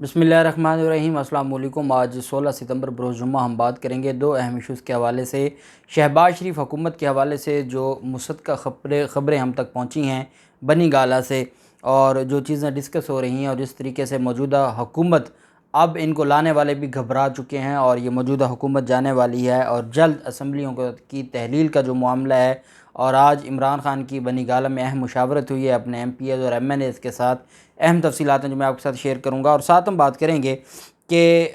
बिस्मिल्लाहिर्रहमानिर्रहीम। अस्सलाम वालेकुम। आज 16 सितंबर बरोज़ जुम्मा हम बात करेंगे दो अहम इशूज़ के हवाले से। शहबाज शरीफ हुकूमत के हवाले से जो मुसद्दक़ा ख़बरें हम तक पहुँची हैं बनी गाला से, और जो चीज़ें डिस्कस हो रही हैं और जिस तरीके से मौजूदा हुकूमत, अब इनको लाने वाले भी घबरा चुके हैं और ये मौजूदा हुकूमत जाने वाली है और जल्द असम्बलियों की तहलील का जो मामला है। और आज इमरान खान की बनी गाला में अहम मुशावरत हुई है अपने MPs और MNAs के साथ। अहम तफसीलात हैं जो मैं आपके साथ शेयर करूँगा, और साथ हम बात करेंगे कि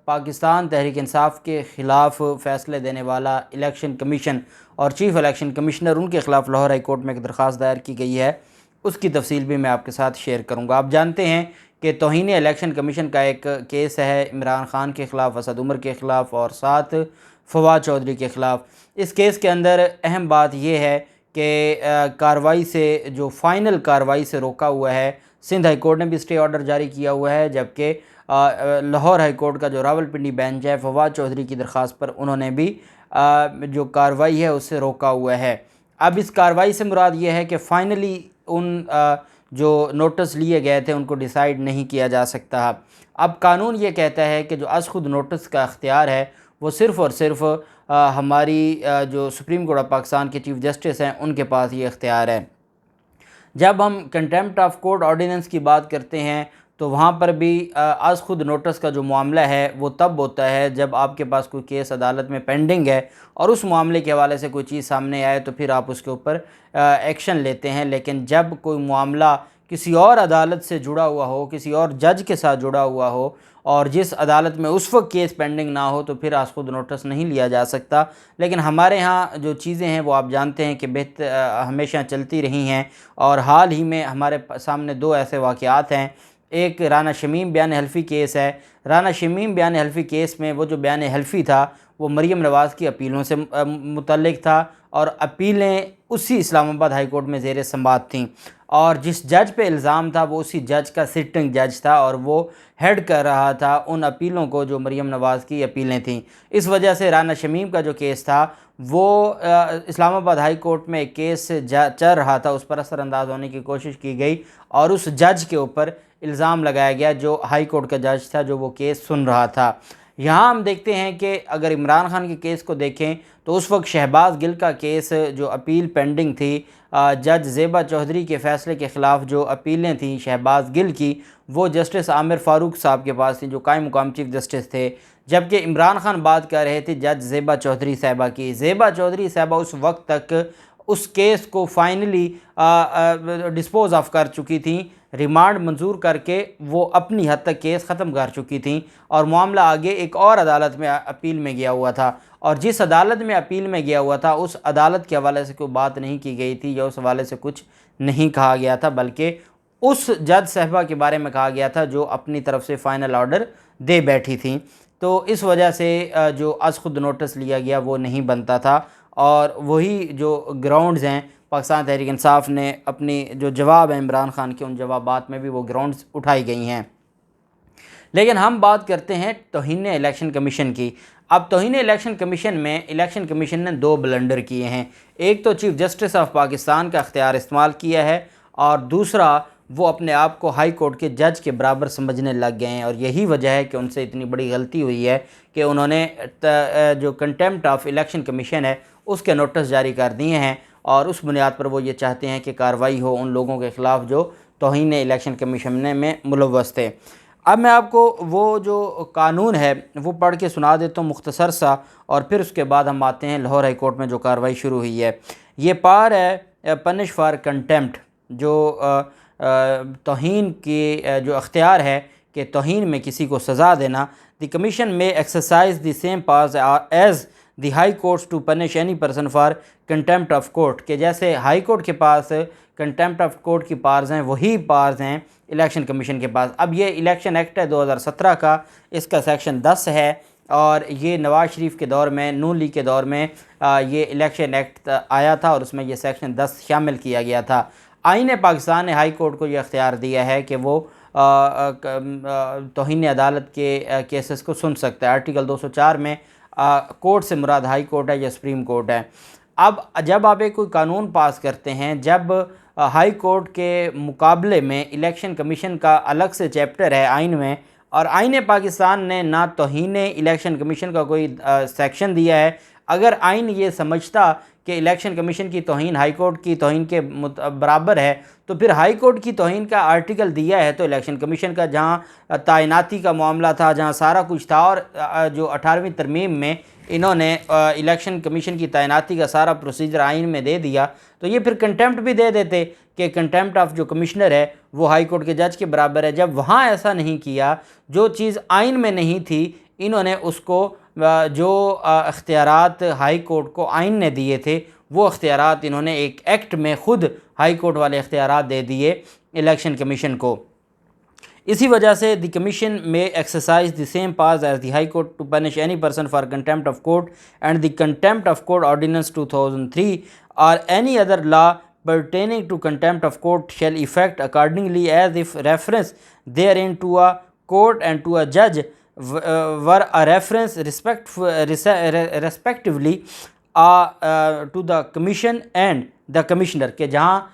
पाकिस्तान तहरीक इंसाफ के ख़िलाफ़ फ़ैसले देने वाला इलेक्शन कमीशन और चीफ़ इलेक्शन कमिश्नर, उनके ख़िलाफ़ लाहौर हाई कोर्ट में एक दरख्वास्त दायर की गई है। उसकी तफसील भी मैं आपके साथ शेयर करूँगा। आप जानते हैं कि तौहीन इलेक्शन कमीशन का एक केस है इमरान खान के ख़िलाफ़, असद उमर के ख़िलाफ़ और साथ फवाद चौधरी के ख़िलाफ़। इस केस के अंदर अहम बात यह है कि कार्रवाई से, जो फ़ाइनल कार्रवाई से रोका हुआ है। सिंध हाई कोर्ट ने भी स्टे ऑर्डर जारी किया हुआ है, जबकि लाहौर हाई कोर्ट का जो रावलपिंडी बेंच है, फवाद चौधरी की दरख्वास्त पर उन्होंने भी जो कार्रवाई है उससे रोका हुआ है। अब इस कार्रवाई से मुराद ये है कि फ़ाइनली उन जो नोटिस लिए गए थे उनको डिसाइड नहीं किया जा सकता। अब कानून ये कहता है कि जो अज़ खुद नोटिस का अख्तियार है वो सिर्फ़ और सिर्फ हमारी जो सुप्रीम कोर्ट ऑफ पाकिस्तान के चीफ़ जस्टिस हैं उनके पास ये इख्तियार है। जब हम कंटेम्प्ट ऑफ कोर्ट ऑर्डिनेंस की बात करते हैं तो वहाँ पर भी आज खुद नोटिस का जो मामला है वो तब होता है जब आपके पास कोई केस अदालत में पेंडिंग है और उस मामले के हवाले से कोई चीज़ सामने आए तो फिर आप उसके ऊपर एक्शन लेते हैं। लेकिन जब कोई मामला किसी और अदालत से जुड़ा हुआ हो, किसी और जज के साथ जुड़ा हुआ हो और जिस अदालत में उस वक्त केस पेंडिंग ना हो, तो फिर आज खुद नोटिस नहीं लिया जा सकता। लेकिन हमारे यहाँ जो चीज़ें हैं वो आप जानते हैं कि बेहतर हमेशा चलती रही हैं, और हाल ही में हमारे सामने दो ऐसे वाक़यात हैं। एक राना शमीम बयान हल्फ़ी केस है। राना शमीम बयान हल्फ़ी केस में वो जो बयान हल्फ़ी था वो मरीम नवाज़ की अपीलों से मुतल्लिक़ था, और अपीलें उसी इस्लामाबाद हाई कोर्ट में ज़ेर समाअत थीं, और जिस जज पे इल्ज़ाम था वो उसी जज का सिटिंग जज था और वो हेड कर रहा था उन अपीलों को जो मरीम नवाज़ की अपीलें थीं। इस वजह से राना शमीम का जो केस था वो इस्लामाबाद हाई कोर्ट में एक केस चल रहा था, उस पर असरअंदाज होने की कोशिश की गई और उस जज के ऊपर इल्ज़ाम लगाया गया जो हाई कोर्ट का जज था जो वो केस सुन रहा था। यहाँ हम देखते हैं कि अगर इमरान खान के केस को देखें तो उस वक्त शहबाज गिल का केस जो अपील पेंडिंग थी, जज ज़ेबा चौधरी के फ़ैसले के ख़िलाफ़ जो अपीलें थीं शहबाज गिल की, वो जस्टिस आमिर फ़ारूक साहब के पास थी जो कायम मुकाम चीफ़ जस्टिस थे। जबकि इमरान खान बात कर रहे थे जज ज़ेबा चौधरी साहबा की। ज़ेबा चौधरी साहबा उस वक्त तक उस केस को फाइनली डिस्पोज़ ऑफ कर चुकी थी, रिमांड मंजूर करके वो अपनी हद तक केस ख़त्म कर चुकी थी, और मामला आगे एक और अदालत में अपील में गया हुआ था, और जिस अदालत में अपील में गया हुआ था उस अदालत के हवाले से कोई बात नहीं की गई थी या उस हवाले से कुछ नहीं कहा गया था, बल्कि उस जज साहबा के बारे में कहा गया था जो अपनी तरफ से फ़ाइनल ऑर्डर दे बैठी थी। तो इस वजह से जो अज़ खुद नोटिस लिया गया वो नहीं बनता था, और वही जो ग्राउंड्स हैं पाकिस्तान तहरीक इंसाफ ने अपनी जो जवाब है इमरान खान के, उन जवाबात में भी वो ग्राउंड्स उठाई गई हैं। लेकिन हम बात करते हैं तौहीन इलेक्शन कमीशन की। अब तौहीन इलेक्शन कमीशन में इलेक्शन कमीशन ने दो ब्लंडर किए हैं। एक तो चीफ़ जस्टिस ऑफ पाकिस्तान का अख्तियार इस्तेमाल किया है, और दूसरा वो अपने आप को हाई कोर्ट के जज के बराबर समझने लग गए हैं, और यही वजह है कि उनसे इतनी बड़ी गलती हुई है कि उन्होंने जो कंटेम्प्ट ऑफ इलेक्शन कमीशन है उसके नोटिस जारी कर दिए हैं, और उस बुनियाद पर वो ये चाहते हैं कि कार्रवाई हो उन लोगों के ख़िलाफ़ जो तौहीन इलेक्शन कमीशन में मुलव्वस थे। अब मैं आपको वो जो कानून है वो पढ़ के सुना देता हूँ मुख्तसर सा, और फिर उसके बाद हम आते हैं लाहौर हाई कोर्ट में जो कार्रवाई शुरू हुई है। ये पार है पनिश फॉर कंटेम्प्ट, जो तौहीन की जो अख्तियार है कि तौहीन में किसी को सज़ा देना। The commission may exercise the same powers as the high courts to punish any person for contempt of court, के जैसे हाई कोर्ट के पास कंटेम्प्ट ऑफ कोर्ट की पावर्स हैं वही पावर्स हैं इलेक्शन कमीशन के पास। अब ये इलेक्शन एक्ट है 2017 का, इसका सेक्शन 10 है, और ये नवाज़ शरीफ के दौर में, नून लीग के दौर में ये इलेक्शन एक्ट आया था और उसमें ये सेक्शन 10 शामिल किया गया था। आईन पाकिस्तान ने हाई कोर्ट को ये अख्तियार दिया है कि वो तौहीन अदालत के केसेस को सुन सकता है। आर्टिकल 204 में कोर्ट से मुराद हाई कोर्ट है या सुप्रीम कोर्ट है। अब जब आप एक कोई कानून पास करते हैं, जब हाई कोर्ट के मुकाबले में इलेक्शन कमीशन का अलग से चैप्टर है आइन में, और आइन पाकिस्तान ने ना तौहीन इलेक्शन कमीशन का कोई सेक्शन दिया है। अगर आइन ये समझता कि इलेक्शन कमीशन की तौहीन हाई कोर्ट की तौहीन के बराबर है, तो फिर हाई कोर्ट की तौहीन का आर्टिकल दिया है तो इलेक्शन कमीशन का, जहाँ तैनाती का मामला था, जहाँ सारा कुछ था, और जो 18वीं तरमीम में इन्होंने इलेक्शन कमीशन की तैनाती का सारा प्रोसीजर आइन में दे दिया, तो ये फिर कंटेम्प्ट भी दे देते कि कंटेम्प्ट ऑफ जो कमिश्नर है वो हाई कोर्ट के जज के बराबर है। जब वहाँ ऐसा नहीं किया, जो चीज़ आइन में नहीं थी, इन्होंने उसको जो इख्तियारात हाई कोर्ट को आइन ने दिए थे वो इख्तियारात इन्होंने एक एक्ट में ख़ुद हाई कोर्ट वाले इख्तियारात दे दिए इलेक्शन कमीशन को। इसी वजह से the commission may exercise the same powers as the high court to punish any person for contempt of court and the contempt of court ordinance 2003 और any other law pertaining to contempt of court shall effect accordingly as if reference therein to a court and to a judge were a reference respectively to the commission and the commissioner, के जहाँ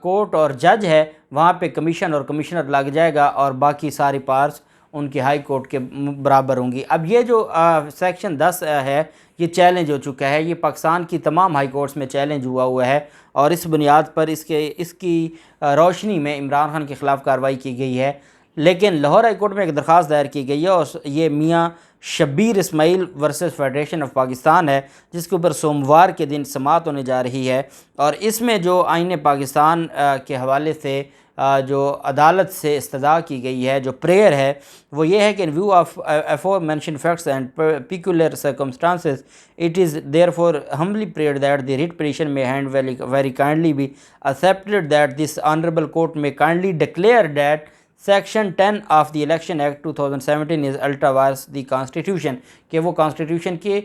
court और जज है वहाँ पे commission और commissioner लग जाएगा और बाकी सारी पार्ट्स उनकी हाई कोर्ट के बराबर होंगी। अब ये जो सेक्शन 10 है ये चैलेंज हो चुका है, ये पाकिस्तान की तमाम हाई कोर्ट्स में चैलेंज हुआ है और इस बुनियाद पर इसकी रोशनी में इमरान खान के ख़िलाफ़ कार्रवाई की गई है। लेकिन लाहौर हाई कोर्ट में एक दरख्वास्त दायर की गई है और ये Mian Shabbir Ismail versus federation of Pakistan है, जिसके ऊपर सोमवार के दिन समाअत होने जा रही है। और इसमें जो आईन पाकिस्तान के हवाले से जो अदालत से इस्तदा की गई है, जो प्रेयर है, वो ये है कि in view of aforementioned facts and peculiar circumstances it is therefore humbly prayed that the writ petition may hand very kindly be accepted that this honourable court may kindly declare that section 10 of the election act 2017 is ultra vires the constitution, कि वो constitution की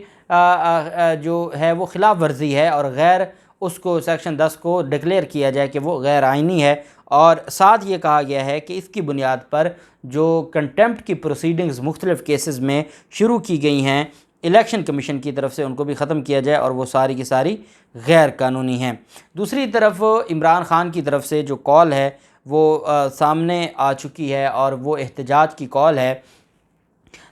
जो है वो खिलाफ वर्जी है और गैर उसको सेक्शन 10 को डिक्लेयर किया जाए कि वो गैर आइनी है। और साथ ये कहा गया है कि इसकी बुनियाद पर जो कंटेम्प्ट की प्रोसीडिंग्स मुख्तलिफ़ केसेस में शुरू की गई हैं इलेक्शन कमीशन की तरफ से, उनको भी ख़त्म किया जाए और वो सारी की सारी गैर कानूनी हैं। दूसरी तरफ इमरान खान की तरफ से जो कॉल है वो सामने आ चुकी है और वो एहतजाज की कॉल है।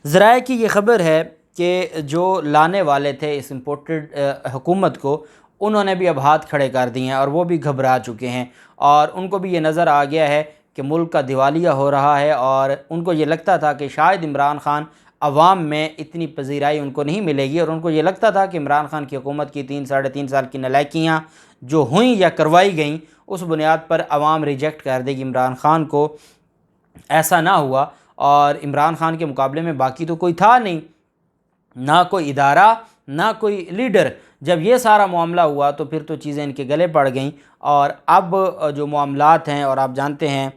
ज़राए की ये ख़बर है कि जो लाने वाले थे इस इम्पोर्टेड हुकूमत को, उन्होंने भी अब हाथ खड़े कर दिए हैं और वो भी घबरा चुके हैं और उनको भी ये नज़र आ गया है कि मुल्क का दिवालिया हो रहा है और उनको ये लगता था कि शायद इमरान खान अवाम में इतनी पजीराई उनको नहीं मिलेगी और उनको ये लगता था कि इमरान खान की हुकूमत की 3-3.5 साल की नलायकियाँ जो हुई या करवाई गई उस बुनियाद पर अवाम रिजेक्ट कर देगी इमरान खान को। ऐसा ना हुआ और इमरान खान के मुकाबले में बाकी तो कोई था नहीं, ना कोई इदारा ना कोई लीडर। जब ये सारा मामला हुआ तो फिर तो चीज़ें इनके गले पड़ गईं और अब जो मामलात हैं, और आप जानते हैं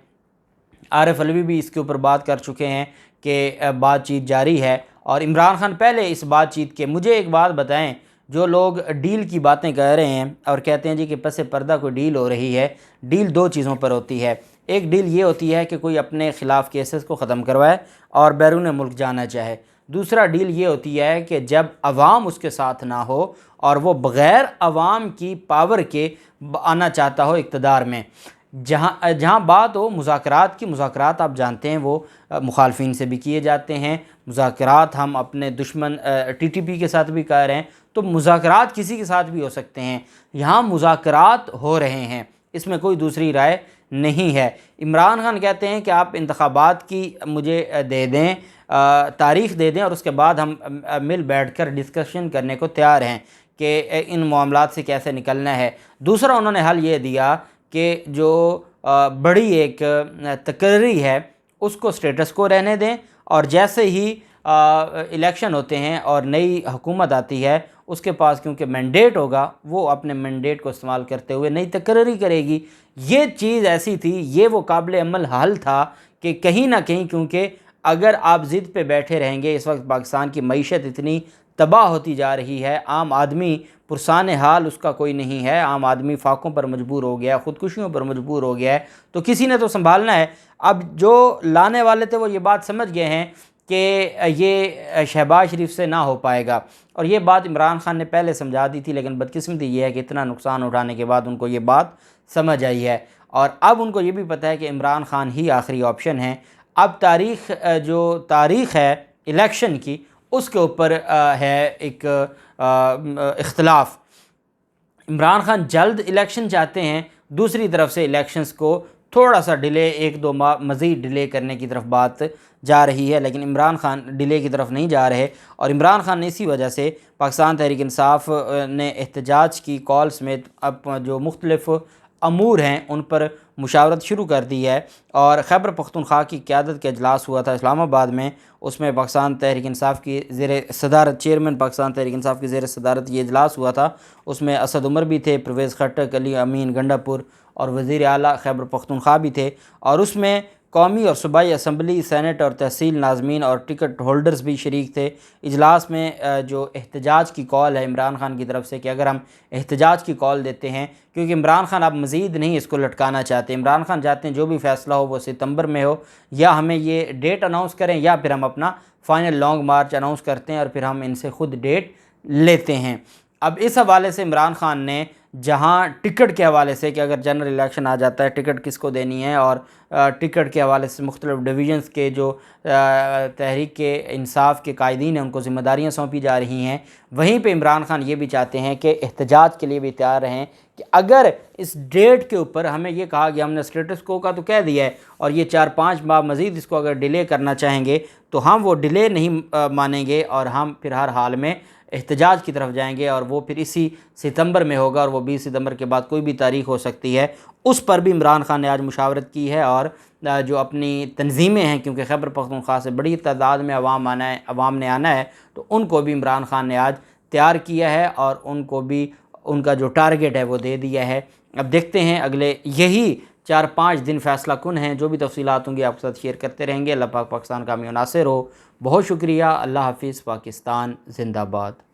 आरिफ अलवी भी इसके ऊपर बात कर चुके हैं कि बातचीत जारी है और इमरान खान पहले इस बातचीत के, मुझे एक बात बताएं, जो लोग डील की बातें कह रहे हैं और कहते हैं जी कि पसे पर्दा कोई डील हो रही है, डील दो चीज़ों पर होती है। एक डील ये होती है कि कोई अपने ख़िलाफ़ केसेस को ख़त्म करवाए और बैरून मुल्क जाना चाहे। दूसरा डील ये होती है कि जब अवाम उसके साथ ना हो और वो बग़ैर अवाम की पावर के आना चाहता हो इक़्तिदार में, जहाँ बात हो मुज़ाकरात की। मुज़ाकरात आप जानते हैं वो मुखालफिन से भी किए जाते हैं, मुज़ाकरात हम अपने दुश्मन TTP के साथ भी कर रहे हैं, तो मुज़ाकरात किसी के साथ भी हो सकते हैं। यहाँ मुज़ाकरात हो रहे हैं, इसमें कोई दूसरी राय नहीं है। इमरान खान कहते हैं कि आप इंतखाबात की मुझे दे दें, तारीख़ दे दें और उसके बाद हम मिल बैठकर डिस्कशन करने को तैयार हैं कि इन मामलात से कैसे निकलना है। दूसरा उन्होंने हल ये दिया कि जो बड़ी एक तकर्री है उसको स्टेटस को रहने दें और जैसे ही इलेक्शन होते हैं और नई हुकूमत आती है उसके पास क्योंकि मैंडेट होगा, वो अपने मैंडेट को इस्तेमाल करते हुए नई तकर्री करेगी। ये चीज़ ऐसी थी, ये वो काबिल अमल हल था कि कहीं ना कहीं, क्योंकि अगर आप ज़िद पे बैठे रहेंगे, इस वक्त पाकिस्तान की मईशत इतनी तबाह होती जा रही है, आम आदमी पुरसान हाल उसका कोई नहीं है, आम आदमी फाकों पर मजबूर हो गया, ख़ुदकुशियों पर मजबूर हो गया है, तो किसी ने तो संभालना है। अब जो लाने वाले थे वो ये बात समझ गए हैं कि ये शहबाज शरीफ से ना हो पाएगा और ये बात इमरान खान ने पहले समझा दी थी, लेकिन बदकिस्मती ये है कि इतना नुकसान उठाने के बाद उनको ये बात समझ आई है। और अब उनको ये भी पता है कि इमरान खान ही आखिरी ऑप्शन है। अब जो तारीख़ है इलेक्शन की, उसके ऊपर है एक इख्तलाफ। इमरान खान जल्द इलेक्शन चाहते हैं, दूसरी तरफ से इलेक्शंस को थोड़ा सा डिले, 1-2 माह मज़ीद डिले करने की तरफ बात जा रही है, लेकिन इमरान खान डिले की तरफ नहीं जा रहे। और इमरान खान ने इसी वजह से पाकिस्तान तहरीक इंसाफ ने एहतजाज की कॉल समेत अब जो मुख्तलिफ़ अमूर हैं उन पर मुशावरत शुरू कर दी है। और खैबर पख्तूनख्वा की क़यादत का इजलास हुआ था इस्लामाबाद में, उसमें पाकिस्तान तहरीक इंसाफ की ज़ेर सदारत, चेयरमैन पाकिस्तान तहरीक इंसाफ की ज़ेर सदारत ये इजलास हुआ था। उसमें असद उमर भी थे, परवेज़ खट्टक, अली अमीन गंडापुर और वज़ीर आला खैबर पख्तूनख्वा भी थे। और उसमें कौमी और सूबाई असम्बली, सेनेट और तहसील नाज़मीन और टिकट होल्डर्स भी शरीक थे। इजलास में जो एहतजाज की कॉल है इमरान खान की तरफ से कि अगर हम एहतजाज की कॉल देते हैं, क्योंकि इमरान खान अब मज़ीद नहीं इसको लटकाना चाहते, इमरान खान चाहते हैं जो भी फ़ैसला हो वो सितंबर में हो, या हमें ये डेट अनाउंस करें या फिर हम अपना फ़ाइनल लॉन्ग मार्च अनाउंस करते हैं और फिर हम इनसे ख़ुद डेट लेते हैं। अब इस हवाले से इमरान खान ने जहां टिकट के हवाले से कि अगर जनरल इलेक्शन आ जाता है टिकट किसको देनी है, और टिकट के हवाले से मुख्तलिफ़ डिवीज़न्स के जो तहरीक के इंसाफ के कायदीन हैं उनको ज़िम्मेदारियाँ सौंपी जा रही हैं, वहीं पे इमरान खान ये भी चाहते हैं कि एहतजाज के लिए भी तैयार रहें कि अगर इस डेट के ऊपर हमें ये कहा कि हमने स्टेटस को का तो कह दिया है और ये 4-5 माह मज़ीद इसको अगर डिले करना चाहेंगे तो हम वो डिले नहीं मानेंगे और हम फिर हर हाल में एहतजाज की तरफ जाएंगे, और वो फिर इसी सितंबर में होगा और वो 20 सितंबर के बाद कोई भी तारीख़ हो सकती है। उस पर भी इमरान खान ने आज मुशावरत की है। और जो अपनी तंजीमें हैं, क्योंकि खैबर पख्तूनख्वा से बड़ी तादाद में अवाम ने आना है, तो उनको भी इमरान खान ने आज तैयार किया है और उनको भी उनका जो टारगेट है वो दे दिया है। अब देखते हैं, अगले यही 4-5 दिन फ़ैसला कुन हैं। जो भी तफसीलात होंगी आपके साथ शेयर करते रहेंगे। अल्लाह पाक पाकिस्तान का हमें नासिर हो। बहुत शुक्रिया। अल्लाह हाफ़िज़। पाकिस्तान ज़िंदाबाद।